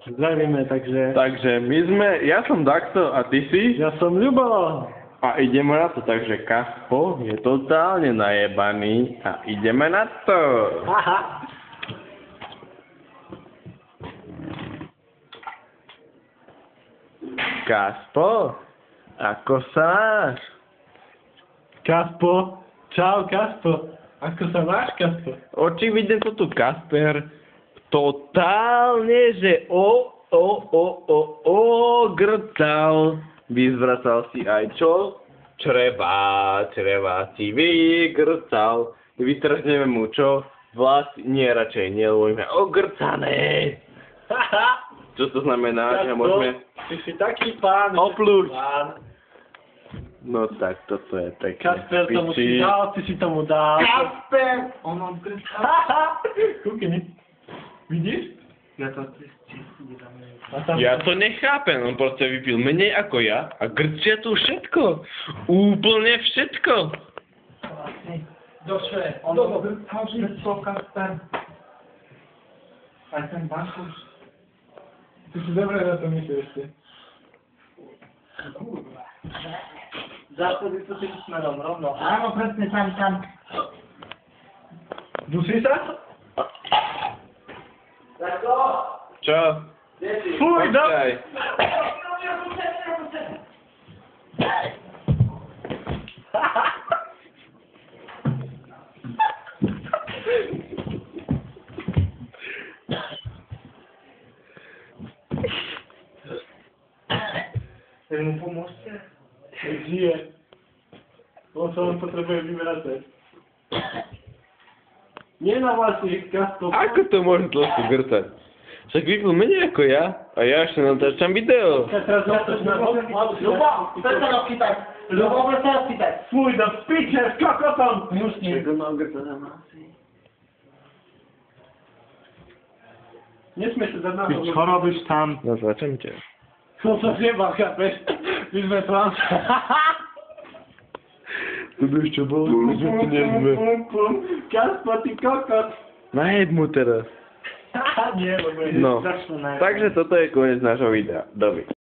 Zdravíme, takže... Takže my sme, ja som takto a ty si? Ja som Ľubo. A ideme na to, takže Kaspo je totálne najebaný a ideme na to. Haha. Kaspo, ako sa máš? Kaspo. Čau, Kaspo. Ako sa máš, Kaspo? Očividne to tu Kasper totálne, že grcal. Vyzvracal si aj čo? Čreva si vygrcal. Vytrhneme mu čo? Vlasy, nie, radšej nie, lebo sme ogrcané. Haha. Čo to znamená, že môžeme... Ty si taký pán. Opluť. Pán. No tak, toto je pekné. Kasper tomu si dal, ty si tomu dal. Kasper! On odgrcal. Haha. Kúkni. Vidíš? Ja to čistím. Ja to nechápem, on proste vypil menej ako ja a grčia tu všetko. Úplne všetko. Došle, on odgrcal všetko, Kasper. Aj ten Bakuš. Ty si dobre na to myslíš, ty. Zásady sú tým smerom, rovno. Áno, presne, tam. Dusí sa? Tako? Čo? Fuj, no! Počkaj. Vy mu pomôžte? Žije. On sa len potrebuje vyvracať. Nie na vlasy, Kaspo. Ako to môže trošku grcať? Však vypil menej ako ja a ja ešte natáčam video. Teraz zostať na Ľubo, chceš sa nás chytať? Ľubo, chceš sa nás chytať? Fuj, do piče, s kokotom! Už nie. Ako má ogrcané masy. Nesmieš sa dať na Ty čo robíš tam? No začnem ťa. Som sa zjebal, chápeš? My sme tam. To by ešte bolo, že to nevíme. Kaspo, ty kokot. Najeb mu teraz. Nie, lebo je No, strašné. takže toto je koniec nášho videa. Dovi.